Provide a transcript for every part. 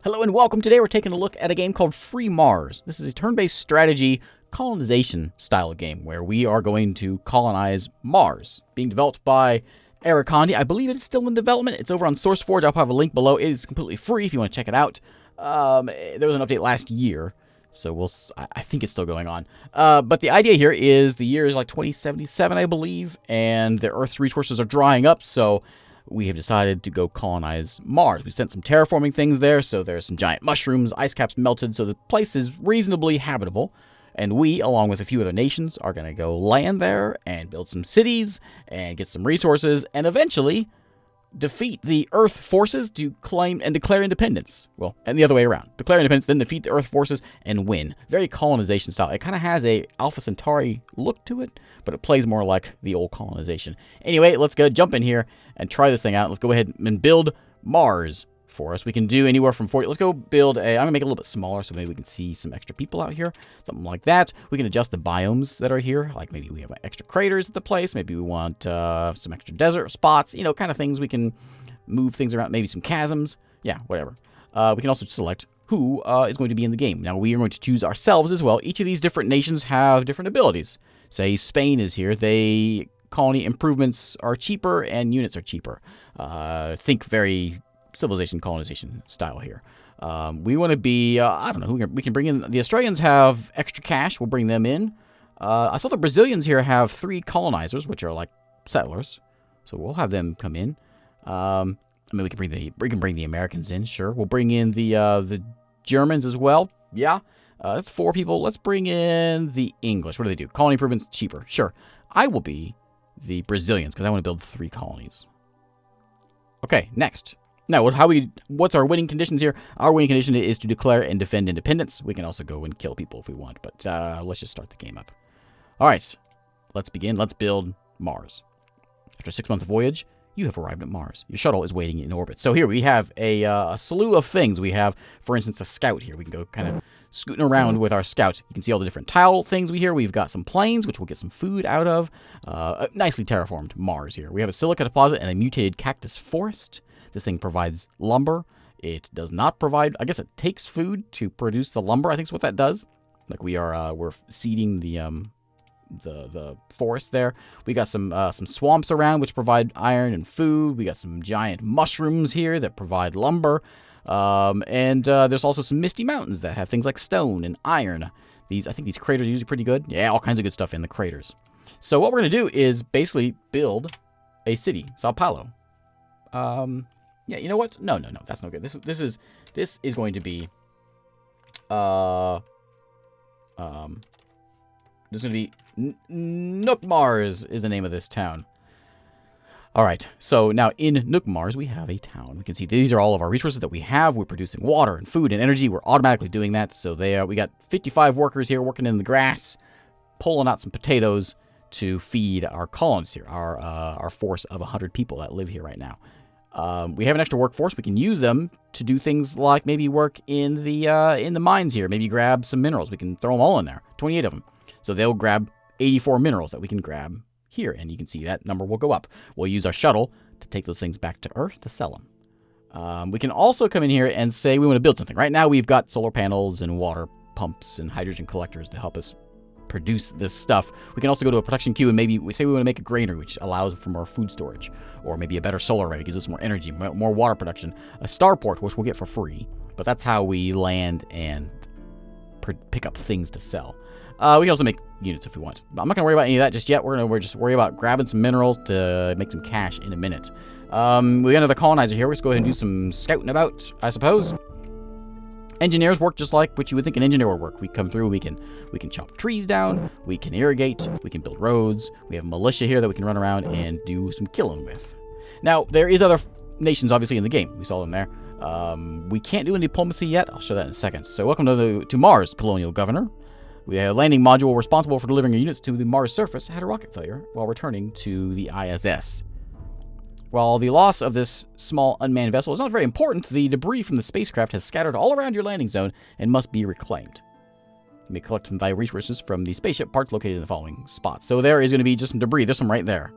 Hello and welcome. Today we're taking a look at a game called Free Mars. This is a turn-based strategy colonization style game where we are going to colonize Mars. Being developed by Arakondi. I believe it's still in development. It's over on SourceForge. I'll have a link below. It is completely free if you want to check it out. There was an update last year, so I think it's still going on. But the idea here is the year is like 2077, I believe, and the Earth's resources are drying up, so we have decided to go colonize Mars. We sent some terraforming things there, so there's some giant mushrooms, ice caps melted, so the place is reasonably habitable. And we, along with a few other nations, are going to go land there and build some cities and get some resources and eventually defeat the Earth forces to claim and declare independence. Well, and the other way around. Declare independence, then defeat the Earth forces and win. Very colonization style. It kind of has a Alpha Centauri look to it, but it plays more like the old colonization. Anyway, let's go jump in here and try this thing out. Let's go ahead and build Mars for us. We can do anywhere from 40. Let's go build a, I'm going to make it a little bit smaller so maybe we can see some extra people out here. Something like that. We can adjust the biomes that are here. Like maybe we have extra craters at the place. Maybe we want some extra desert spots. You know, kind of things we can move things around. Maybe some chasms. Yeah, whatever. We can also select who is going to be in the game. Now, we are going to choose ourselves as well. Each of these different nations have different abilities. Say Spain is here. Colony improvements are cheaper and units are cheaper. Think very civilization colonization style here. We want to be, I don't know, we can bring in, the Australians have extra cash, we'll bring them in. I saw the Brazilians here have 3 colonizers, which are like settlers, so we'll have them come in. I mean, we can bring the Americans in, sure. We'll bring in the Germans as well, yeah. That's 4 people. Let's bring in the English. What do they do? Colony improvements, cheaper, sure. I will be the Brazilians, because I want to build 3 colonies. Okay, next. Now, what's our winning conditions here? Our winning condition is to declare and defend independence. We can also go and kill people if we want, but let's just start the game up. All right, let's begin. Let's build Mars. After a 6-month voyage, you have arrived at Mars. Your shuttle is waiting in orbit. So here we have a slew of things. We have, for instance, a scout here. We can go kind of scooting around with our scout. You can see all the different tile things we've got some planes, which we'll get some food out of. A nicely terraformed Mars here. We have a silica deposit and a mutated cactus forest. This thing provides lumber. It does not provide, I guess it takes food to produce the lumber. I think is what that does. Like we're seeding the forest there. We got some swamps around which provide iron and food. We got some giant mushrooms here that provide lumber. And there's also some misty mountains that have things like stone and iron. I think these craters are usually pretty good. Yeah, all kinds of good stuff in the craters. So what we're going to do is basically build a city, Sao Paulo. Yeah, you know what? No, that's no good. This is going to be Nook Mars is the name of this town. All right, so now in Nook Mars, we have a town. We can see these are all of our resources that we have. We're producing water and food and energy. We're automatically doing that. So we got 55 workers here working in the grass, pulling out some potatoes to feed our colonists here, our force of 100 people that live here right now. We have an extra workforce. We can use them to do things like maybe work in the mines here. Maybe grab some minerals. We can throw them all in there. 28 of them. So they'll grab 84 minerals that we can grab here, and you can see that number will go up. We'll use our shuttle to take those things back to Earth to sell them. We can also come in here and say we want to build something. Right now we've got solar panels and water pumps and hydrogen collectors to help us produce this stuff. We can also go to a production queue and maybe we say we want to make a granary, which allows for more food storage, or maybe a better solar array, gives us more energy, more water production. A starport, which we'll get for free, but that's how we land and pick up things to sell. We can also make units if we want. But I'm not going to worry about any of that just yet. We're just worry about grabbing some minerals to make some cash in a minute. We got another colonizer here. Let's go ahead and do some scouting about, I suppose. Engineers work just like what you would think an engineer would work. We come through, we can chop trees down, we can irrigate, we can build roads. We have militia here that we can run around and do some killing with. Now, there is other nations obviously in the game. We saw them there. We can't do any diplomacy yet. I'll show that in a second. So welcome to Mars, Colonial Governor. We have a landing module responsible for delivering units to the Mars surface had a rocket failure while returning to the ISS. While the loss of this small unmanned vessel is not very important, the debris from the spacecraft has scattered all around your landing zone and must be reclaimed. You may collect some valuable resources from the spaceship parts located in the following spots. So there is going to be just some debris. There's some right there.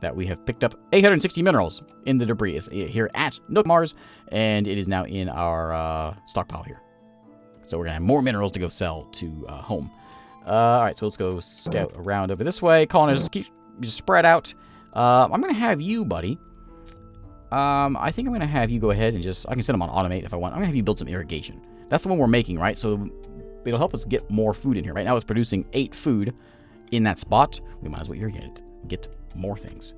that we have picked up 860 minerals in the debris. It's here at Nook Mars, and it is now in our stockpile here. So we're going to have more minerals to go sell to home. All right, so let's go scout around over this way. Colonists, just spread out. I'm going to have you, buddy. I think I'm going to have you go ahead and I can send them on automate if I want. I'm going to have you build some irrigation. That's the one we're making, right? So it'll help us get more food in here. Right now it's producing 8 food in that spot. We might as well irrigate it. Get more things.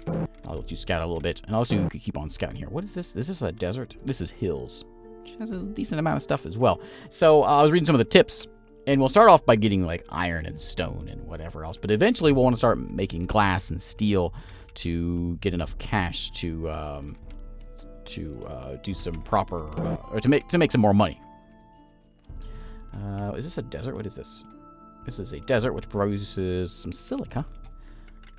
I'll let you scout a little bit, and I'll let you keep on scouting here. What is this? Is this a desert? This is hills, which has a decent amount of stuff as well. So I was reading some of the tips, and we'll start off by getting like iron and stone and whatever else. But eventually we'll want to start making glass and steel to get enough cash to do some proper, or to make some more money. Is this a desert? What is this? This is a desert which produces some silica.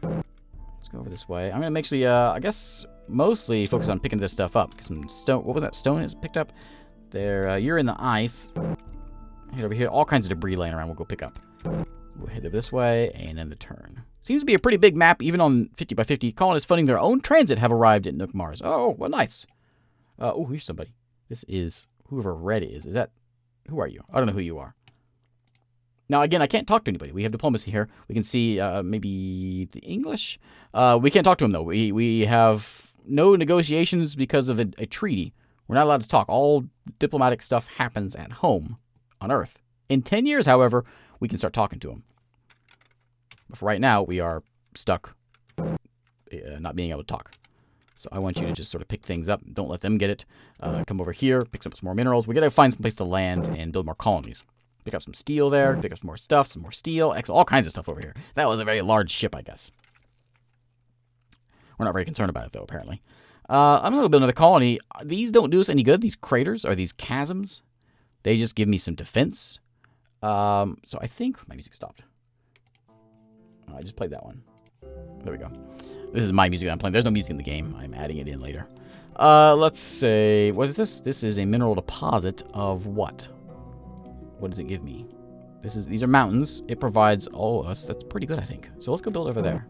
Let's go over this way. I'm gonna actually, I guess, mostly focus on picking this stuff up. Some stone. What was that stone is picked up? There. You're in the ice. Head over here. All kinds of debris laying around. We'll go pick up. We'll head this way and then the turn. Seems to be a pretty big map, even on 50 by 50. Colonists funding their own transit have arrived at Nook Mars. Oh, well, nice. Oh, here's somebody. This is whoever Red is. Is that? Who are you? I don't know who you are. Now, again, I can't talk to anybody. We have diplomacy here. We can see maybe the English. We can't talk to them, though. We have no negotiations because of a treaty. We're not allowed to talk. All diplomatic stuff happens at home on Earth. In 10 years, however, we can start talking to them. But for right now, we are stuck not being able to talk. So I want you to just sort of pick things up. Don't let them get it. Come over here, pick up some more minerals. We got to find some place to land and build more colonies. Pick up some steel there. Pick up some more stuff, some more steel. All kinds of stuff over here. That was a very large ship, I guess. We're not very concerned about it, though, apparently. I'm going to build another colony. These don't do us any good, these craters or these chasms. They just give me some defense. So I think my music stopped. I just played that one. There we go. This is my music that I'm playing. There's no music in the game. I'm adding it in later. Let's say, what is this? This is a mineral deposit of what? What does it give me? These are mountains. It provides that's pretty good, I think. So let's go build over there.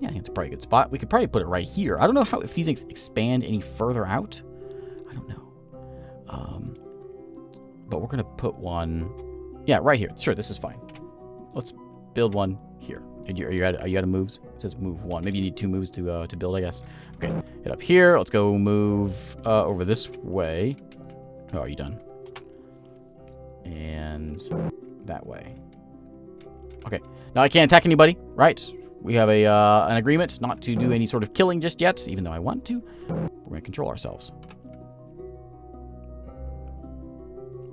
Yeah, I think it's a pretty good spot. We could probably put it right here. I don't know if these expand any further out. I don't know. But we're gonna put one. Yeah, right here. Sure, this is fine. Let's build one here. Are you out of moves? It says move 1. Maybe you need 2 moves to build, I guess. Okay, hit up here. Let's go move over this way. Oh, are you done? And that way. Okay. Now I can't attack anybody, right? We have an agreement not to do any sort of killing just yet, even though I want to. We're going to control ourselves.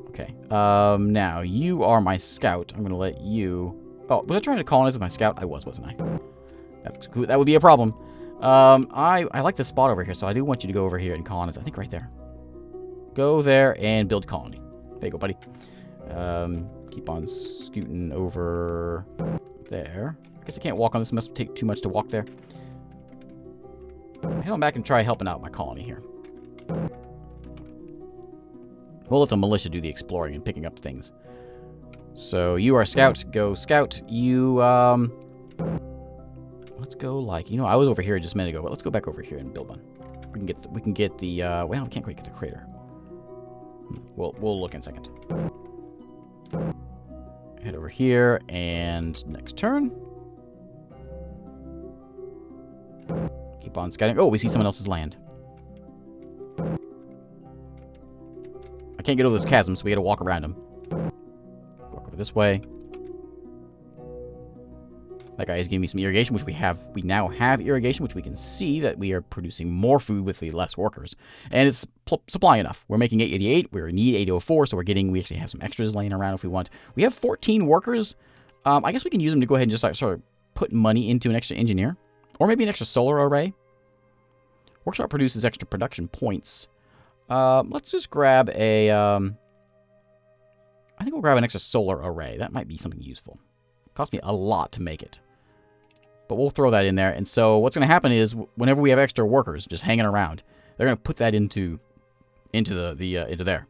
Okay. Now, you are my scout. I'm going to let you... Oh, was I trying to colonize with my scout? I was, wasn't I? That would be a problem. I like this spot over here, so I do want you to go over here and colonize. I think right there. Go there and build colony. There you go, buddy. Keep on scooting over there. I guess I can't walk on this. It must take too much to walk there. Head on back and try helping out my colony here. We'll let the militia do the exploring and picking up things. So you are scout. Go scout. You, let's go like, I was over here just a minute ago, but let's go back over here and build one. We can get the, well, we can't quite get the crater. We'll look in a second. Head over here, and next turn. Keep on scouting. Oh, we see someone else's land. I can't get over those chasms, so we gotta walk around them. Walk over this way. That guy is giving me some irrigation, which we now have irrigation, which we can see that we are producing more food with the less workers. And it's supply enough. We're making 888. We need 804, so we actually have some extras laying around if we want. We have 14 workers. I guess we can use them to go ahead and just sort of put money into an extra engineer. Or maybe an extra solar array. Workshop produces extra production points. Let's just grab a... I think we'll grab an extra solar array. That might be something useful. It cost me a lot to make it. But we'll throw that in there. And so what's going to happen is whenever we have extra workers just hanging around, they're going to put that into there.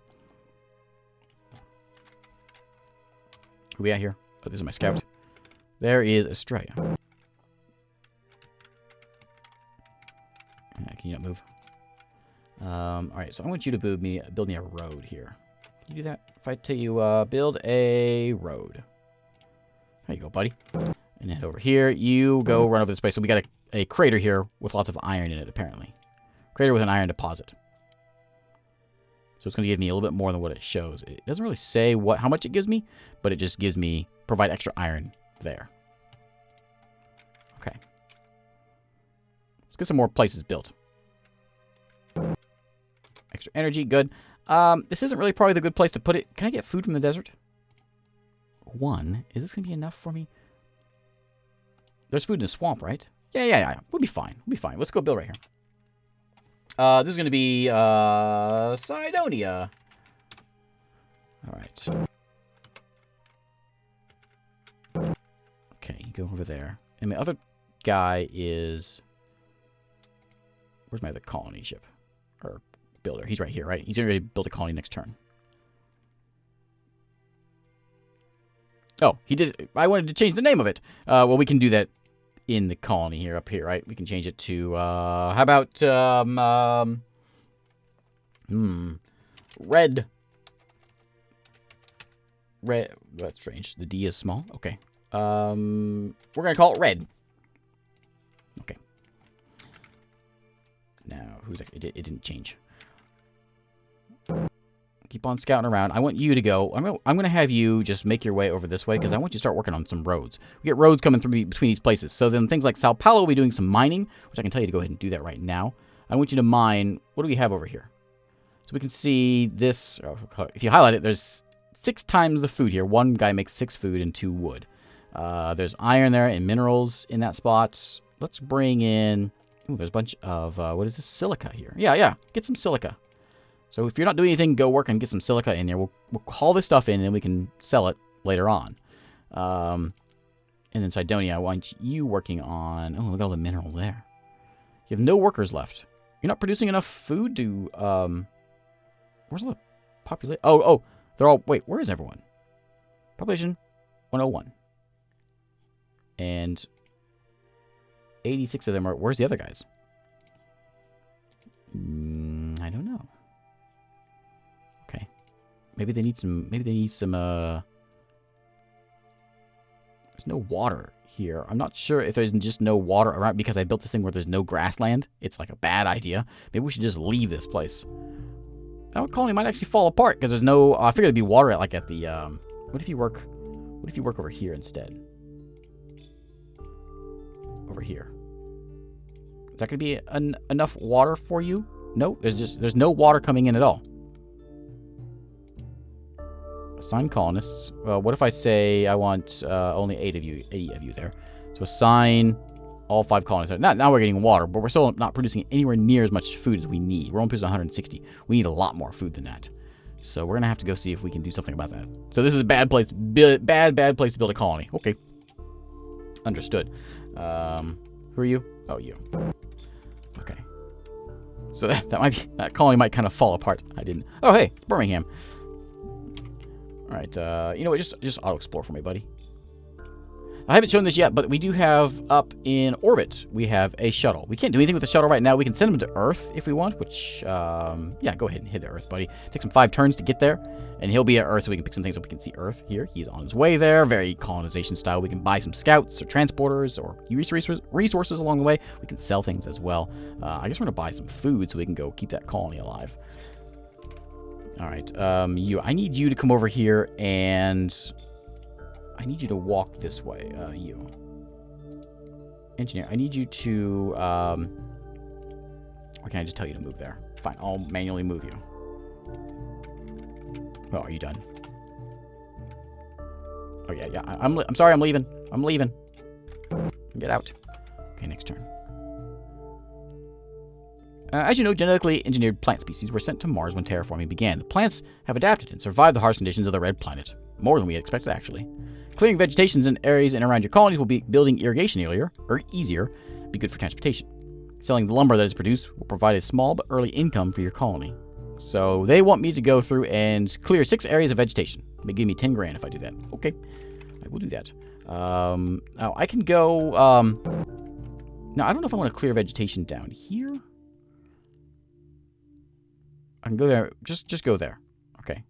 Who we at here? Oh, this is my scout. There is Australia. Alright, so I want you to build me a road here. Can you do that? If I tell you, build a road. There you go, buddy. And then over here, you go run over this place. So we got a crater here with lots of iron in it, apparently. Crater with an iron deposit. So it's going to give me a little bit more than what it shows. It doesn't really say how much it gives me, but it just gives me, provide extra iron there. Okay. Let's get some more places built. Extra energy, good. This isn't really probably the good place to put it. Can I get food from the desert? 1. Is this going to be enough for me? There's food in the swamp, right? Yeah. We'll be fine. We'll be fine. Let's go build right here. This is going to be Cydonia. All right. Okay, you go over there. And the other guy is... Where's my other colony ship? Or builder. He's right here, right? He's going to build a colony next turn. Oh, he did. I wanted to change the name of it. Well, we can do that in the colony here, up here, right? We can change it to, how about, Red. That's strange. The D is small. Okay. We're going to call it Red. Okay. Now, who's that? It didn't change. Keep on scouting around. I want you to go. I'm going to have you just make your way over this way because I want you to start working on some roads. We get roads coming through between these places. So then things like Sao Paulo will be doing some mining, which I can tell you to go ahead and do that right now. I want you to mine. What do we have over here? So we can see this. If you highlight it, there's 6 times the food here. One guy makes 6 food and 2 wood. There's iron there and minerals in that spot. Let's bring in... Ooh, there's a bunch of... what is this? Silica here. Yeah. Get some silica. So if you're not doing anything, go work and get some silica in there. We'll haul this stuff in, and then we can sell it later on. And then Cydonia, I want you working on... Oh, look at all the minerals there. You have no workers left. You're not producing enough food to... Where's all the population? Oh, they're all... Wait, where is everyone? Population 101. And 86 of them are... Where's the other guys? I don't know. Okay. Maybe they need some... There's no water here. I'm not sure if there's just no water around because I built this thing where there's no grassland. It's like a bad idea. Maybe we should just leave this place. That colony might actually fall apart because there's no... I figured there'd be water at the... What if you work over here instead? Over here. Is that going to be enough water for you? No, there's no water coming in at all. Assign colonists. Well, what if I say I want only 8 of you there? So assign all 5 colonists. Now we're getting water, but we're still not producing anywhere near as much food as we need. We're only producing 160. We need a lot more food than that. So we're gonna have to go see if we can do something about that. So this is a bad place. Bad place to build a colony. Okay. Understood. Who are you? Oh, you. Okay. So that colony might kind of fall apart. I didn't. Oh, hey, Birmingham. All right. You know what? Just auto explore for me, buddy. I haven't shown this yet, but we do have up in orbit. We have a shuttle. We can't do anything with the shuttle right now. We can send him to Earth if we want. Which, yeah, go ahead and hit the Earth, buddy. Takes him 5 turns to get there, and he'll be at Earth, so we can pick some things up. We can see Earth here. He's on his way there. Very colonization style. We can buy some scouts or transporters or resources along the way. We can sell things as well. I guess we're gonna buy some food so we can go keep that colony alive. All right, I need you to come over here, and I need you to walk this way. You, engineer, I need you to. Or can I just tell you to move there? Fine, I'll manually move you. Oh, are you done? Oh yeah. I'm sorry. I'm leaving. Get out. Okay, next turn. As you know, genetically engineered plant species were sent to Mars when terraforming began. The plants have adapted and survived the harsh conditions of the Red Planet. More than we had expected, actually. Clearing vegetations in areas in and around your colonies will be building irrigation easier, be good for transportation. Selling the lumber that is produced will provide a small but early income for your colony. So they want me to go through and clear 6 areas of vegetation. They give me 10 grand if I do that. Okay, I will do that. Now I can go. Now I don't know if I want to clear vegetation down here. I can go there. Just go there. Okay.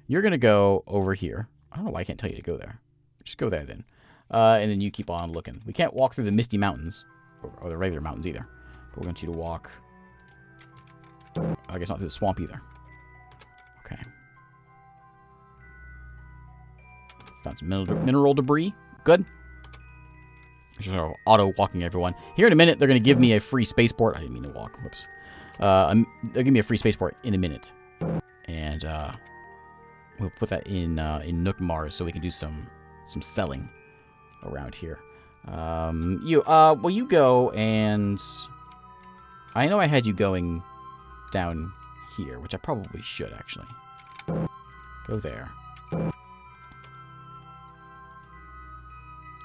You're going to go over here. I don't know why I can't tell you to go there. Just go there then. And then you keep on looking. We can't walk through the Misty Mountains. Or the regular mountains either. But we want you to walk... I guess not through the swamp either. Okay. Found some mineral debris. Good. Just auto-walking everyone. Here in a minute, they're going to give me a free spaceport. I didn't mean to walk. Whoops. They'll give me a free spaceport in a minute. And we'll put that in Nook Mars so we can do some selling around here. Well, you go and... I know I had you going down here, which I probably should, actually. Go there.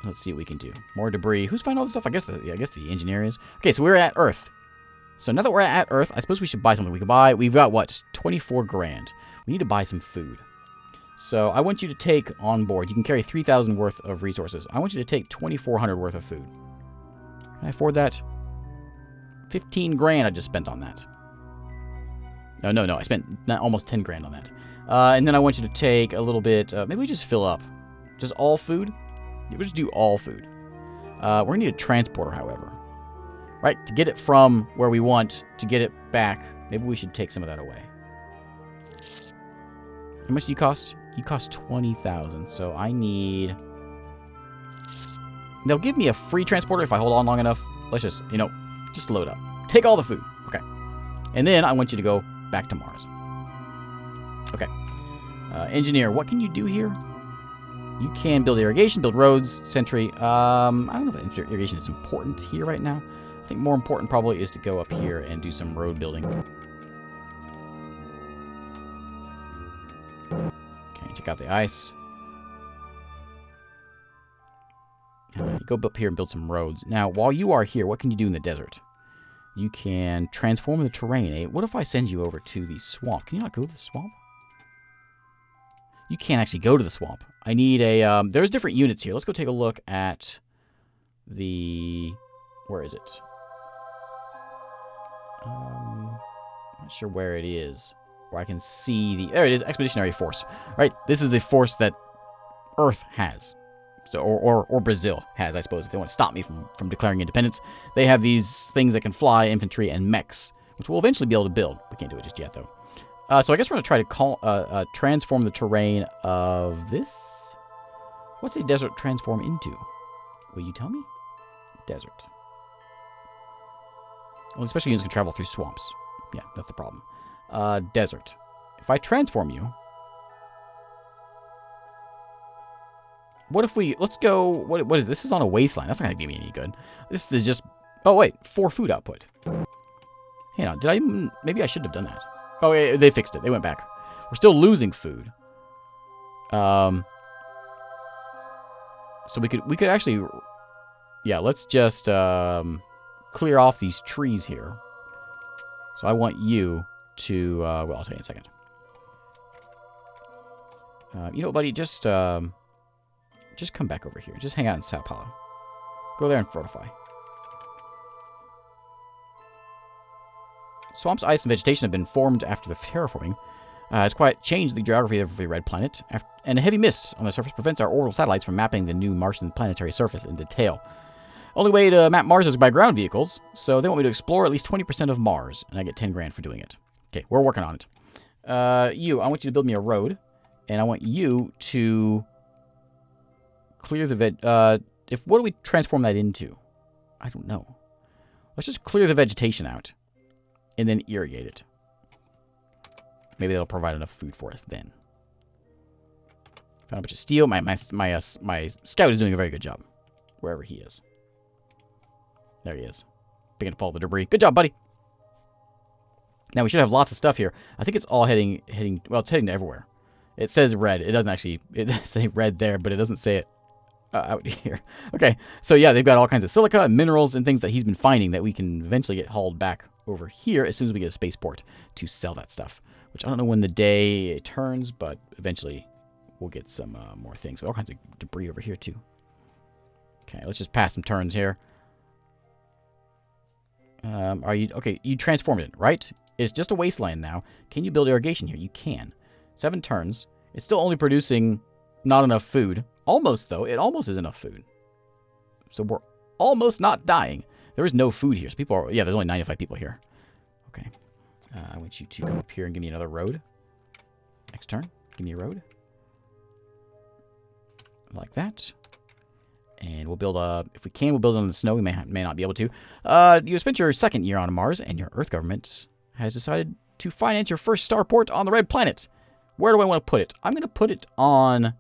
Let's see what we can do. More debris. Who's finding all this stuff? I guess the engineer is. Okay, so we're at Earth. So now that we're at Earth, I suppose we should buy something. We've got, what, 24 grand. We need to buy some food. So I want you to take on board. You can carry 3,000 worth of resources. I want you to take 2,400 worth of food. Can I afford that? 15 grand I just spent on that. No. I spent almost 10 grand on that. And then I want you to take a little bit. Maybe we just fill up. Just all food? We'll just do all food. We're going to need a transporter, however. Right? To get it from where we want to get it back, maybe we should take some of that away. How much do you cost? You cost 20,000. So I need... They'll give me a free transporter if I hold on long enough. Let's just, just load up. Take all the food. Okay. And then I want you to go back to Mars. Okay. Engineer, what can you do here? You can build irrigation, build roads, sentry. I don't know if irrigation is important here right now. I think more important probably is to go up here and do some road building. Okay, check out the ice. You go up here and build some roads. Now, while you are here, what can you do in the desert? You can transform the terrain. Eh? What if I send you over to the swamp? Can you not go to the swamp? You can't actually go to the swamp. I need a... there's different units here. Let's go take a look at the... Where is it? Not sure where it is. Where I can see the... There it is. Expeditionary Force. Right? This is the force that Earth has. So, or Brazil has, I suppose, if they want to stop me from declaring independence. They have these things that can fly, infantry, and mechs, which we'll eventually be able to build. We can't do it just yet, though. So I guess we're going to try to transform the terrain of this. What's a desert transform into? Will you tell me? Desert. Well, especially units can travel through swamps. Yeah, that's the problem. Desert. If I transform you... What if we... Let's go... What is this? This is on a wasteland. That's not going to give me any good. This is just... Oh, wait. 4 food output. Hang on. Did I even... Maybe I should have done that. Oh, yeah, they fixed it. They went back. We're still losing food. So we could actually... Yeah, let's just clear off these trees here. So I want you to... well, I'll tell you in a second. You know what, buddy? Just come back over here. Just hang out in Sao Paulo. Go there and fortify. Swamps, ice, and vegetation have been formed after the terraforming. It's quite changed the geography of the Red Planet, and a heavy mist on the surface prevents our orbital satellites from mapping the new Martian planetary surface in detail. Only way to map Mars is by ground vehicles, so they want me to explore at least 20% of Mars, and I get 10 grand for doing it. Okay, we're working on it. I want you to build me a road, and I want you to clear the what do we transform that into? I don't know. Let's just clear the vegetation out. And then irrigate it. Maybe that'll provide enough food for us then. Found a bunch of steel. My scout is doing a very good job. Wherever he is. There he is. Picking up all the debris. Good job, buddy. Now, we should have lots of stuff here. I think it's all heading... Well, it's heading to everywhere. It says red. It doesn't actually... It does say red there, but it doesn't say it out here. Okay. So, yeah, they've got all kinds of silica and minerals and things that he's been finding that we can eventually get hauled back over here as soon as we get a spaceport to sell that stuff. Which I don't know when the day turns, but eventually we'll get some more things. All kinds of debris over here, too. Okay, let's just pass some turns here. Are you... Okay, you transformed it, right? It's just a wasteland now. Can you build irrigation here? You can. 7 turns. It's still only producing not enough food. Almost, though. It almost is enough food. So we're almost not dying. There is no food here. So people are... Yeah, there's only 95 people here. Okay. I want you to come up here and give me another road. Next turn. Give me a road. Like that. And we'll build a... If we can, we'll build it on the snow. We may not be able to. You spent your 2nd year on Mars, and your Earth government has decided to finance your first starport on the Red Planet. Where do I want to put it? I'm going to put it on...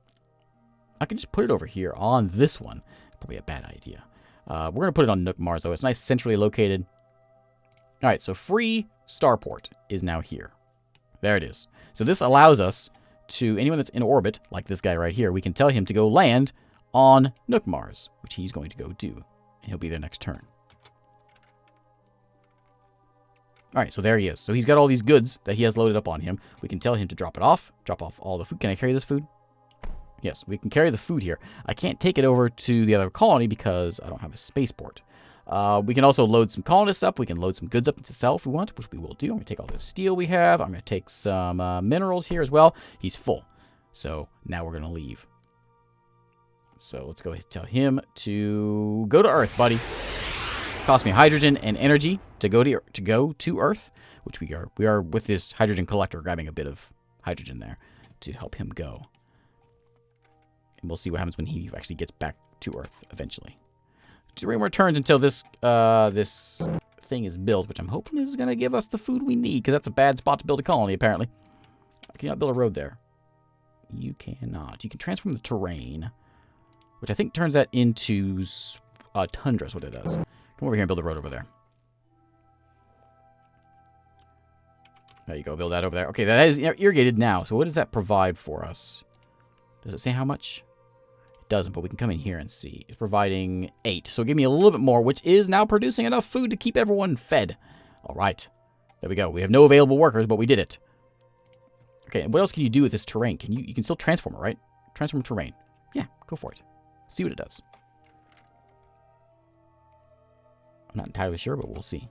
I can just put it over here on this one. Probably a bad idea. We're going to put it on Nook Mars, though. It's nice centrally located. All right, so free starport is now here. There it is. So this allows us to... Anyone that's in orbit, like this guy right here, we can tell him to go land on Nook Mars, which he's going to go do. And he'll be there next turn. All right, so there he is. So he's got all these goods that he has loaded up on him. We can tell him to drop it off. Drop off all the food. Can I carry this food? Yes, we can carry the food here. I can't take it over to the other colony because I don't have a spaceport. We can also load some colonists up. We can load some goods up to sell if we want, which we will do. I'm going to take all this steel we have. I'm going to take some minerals here as well. He's full. So now we're going to leave. So let's go ahead and tell him to go to Earth, buddy. Cost me hydrogen and energy to go to Earth, which we are with this hydrogen collector grabbing a bit of hydrogen there to help him go. And we'll see what happens when he actually gets back to Earth eventually. 3 more turns until this thing is built, which I'm hoping is going to give us the food we need, because that's a bad spot to build a colony, apparently. Can you not build a road there? You cannot. You can transform the terrain, which I think turns that into tundra is what it does. Come over here and build a road over there. There you go. Build that over there. Okay, that is irrigated now. So what does that provide for us? Does it say how much? It doesn't, but we can come in here and see. It's providing 8. So give me a little bit more, which is now producing enough food to keep everyone fed. All right. There we go. We have no available workers, but we did it. Okay, what else can you do with this terrain? You can still transform it, right? Transform terrain. Yeah, go for it. See what it does. I'm not entirely sure, but we'll see.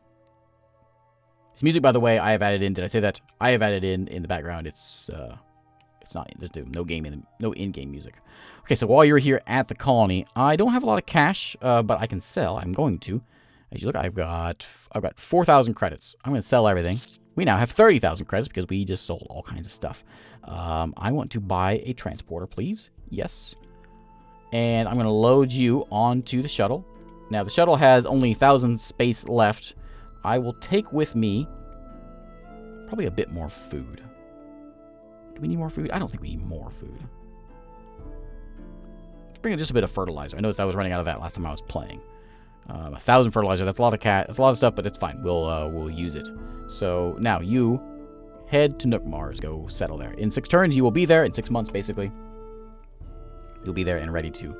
This music, by the way, I have added in. Did I say that? I have added in the background. It's not. There's no in-game music. Okay, so while you're here at the colony, I don't have a lot of cash, but I can sell. I'm going to. As you look, I've got 4,000 credits. I'm going to sell everything. We now have 30,000 credits because we just sold all kinds of stuff. I want to buy a transporter, please. Yes. And I'm going to load you onto the shuttle. Now, the shuttle has only 1,000 space left. I will take with me probably a bit more food. Do we need more food? I don't think we need more food. Let's bring in just a bit of fertilizer. I noticed I was running out of that last time I was playing. 1,000 fertilizer. That's a lot of that's a lot of stuff, but it's fine. We'll use it. So now you head to Nook Mars. Go settle there. In 6 turns, you will be there. In 6 months, basically, you'll be there and ready to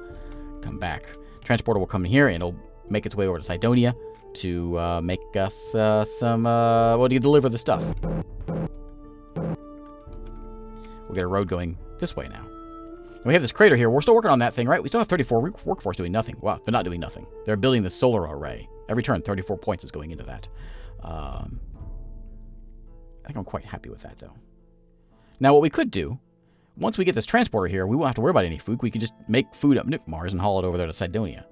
come back. Transporter will come in here and it'll make its way over to Cydonia to make us some. Well, to deliver the stuff. We'll get a road going this way now. And we have this crater here. We're still working on that thing, right? We still have 34 workforce doing nothing. Wow, they're not doing nothing. They're building the solar array. Every turn, 34 points is going into that. I think I'm quite happy with that, though. Now, what we could do, once we get this transporter here, we won't have to worry about any food. We could just make food up Nook Mars and haul it over there to Cydonia.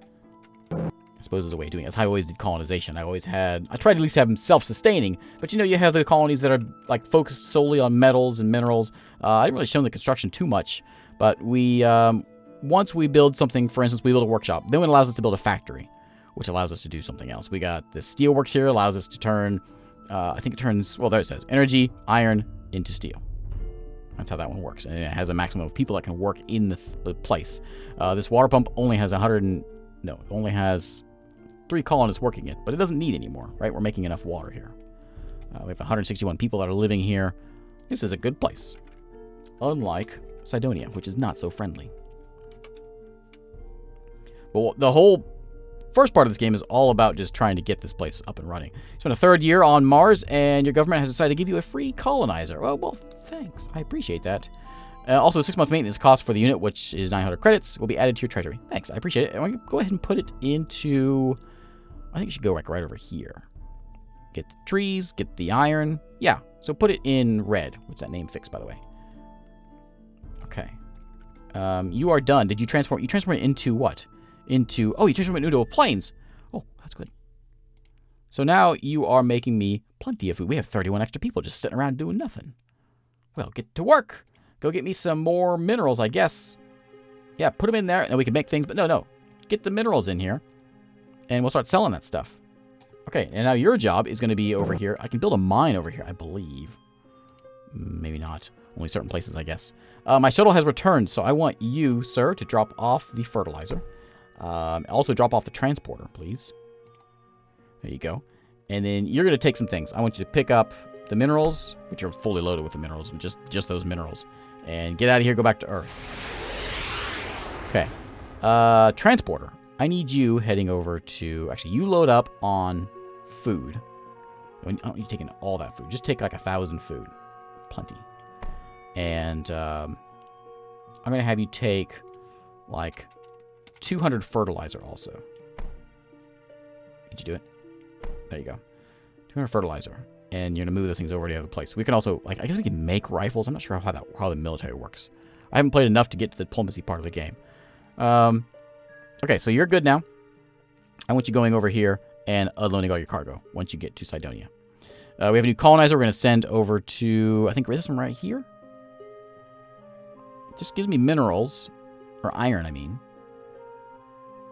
I suppose there's a way of doing it. That's how I always did colonization. I tried to at least have them self-sustaining, but you know, you have the colonies that are like focused solely on metals and minerals. I didn't really show them the construction too much, but we, once we build something, for instance, we build a workshop, then it allows us to build a factory, which allows us to do something else. We got the steelworks here, allows us to turn, I think it turns, well, there it says, energy, iron into steel. That's how that one works. And it has a maximum of people that can work in the place. This water pump only has only has 3 colonists working it, but it doesn't need any more, right? We're making enough water here. We have 161 people that are living here. This is a good place. Unlike Cydonia, which is not so friendly. But the whole first part of this game is all about just trying to get this place up and running. You spent a 3rd year on Mars, and your government has decided to give you a free colonizer. Well, thanks. I appreciate that. Also, 6-month maintenance cost for the unit, which is 900 credits, will be added to your treasury. Thanks. I appreciate it. I'm going to go ahead and put it into... I think it should go right over here. Get the trees, get the iron. Yeah, so put it in red. What's that name fixed, by the way? Okay. You are done. Did you transform? You transform it into what? Into... Oh, you transform it into a plains. Oh, that's good. So now you are making me plenty of food. We have 31 extra people just sitting around doing nothing. Well, get to work. Go get me some more minerals, I guess. Yeah, put them in there, and we can make things. But no. Get the minerals in here, and we'll start selling that stuff. Okay, and now your job is going to be over here. I can build a mine over here, I believe. Maybe not. Only certain places, I guess. My shuttle has returned, so I want you, sir, to drop off the fertilizer. Also drop off the transporter, please. There you go. And then you're going to take some things. I want you to pick up the minerals, which are fully loaded with the minerals, just those minerals. And get out of here, go back to Earth. Okay. Transporter. I need you heading over to... Actually, you load up on food. I don't need you taking all that food. Just take like 1,000 food. Plenty. And I'm going to have you take like 200 fertilizer also. Did you do it? There you go. 200 fertilizer. And you're going to move those things over to the other place. We can also, like, I guess we can make rifles. I'm not sure how the military works. I haven't played enough to get to the diplomacy part of the game. Okay, so you're good now. I want you going over here and unloading all your cargo once you get to Cydonia. We have a new colonizer we're going to send over to, I think, this one right here. It just gives me minerals. Or iron, I mean.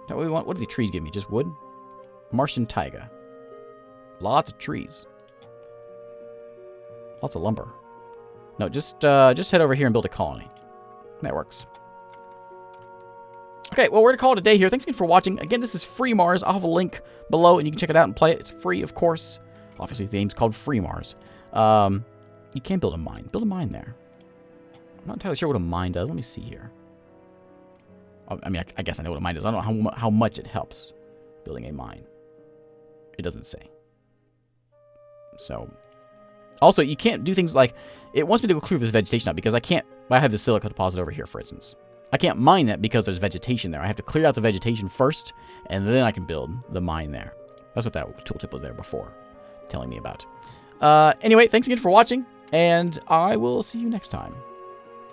Is that what we want? What do the trees give me? Just wood? Martian taiga. Lots of trees. Lots of lumber. No, just head over here and build a colony. That works. Okay, well, we're going to call it a day here. Thanks again for watching. Again, this is Free Mars. I'll have a link below, and you can check it out and play it. It's free, of course. Obviously, the game's called Free Mars. You can build a mine. Build a mine there. I'm not entirely sure what a mine does. Let me see here. I mean, I guess I know what a mine does. I don't know how much it helps building a mine. It doesn't say. So, also, you can't do things like... It wants me to go clear this vegetation out because I can't... I have the silica deposit over here, for instance. I can't mine that because there's vegetation there. I have to clear out the vegetation first, and then I can build the mine there. That's what that tooltip was there before telling me about. Anyway, thanks again for watching, and I will see you next time.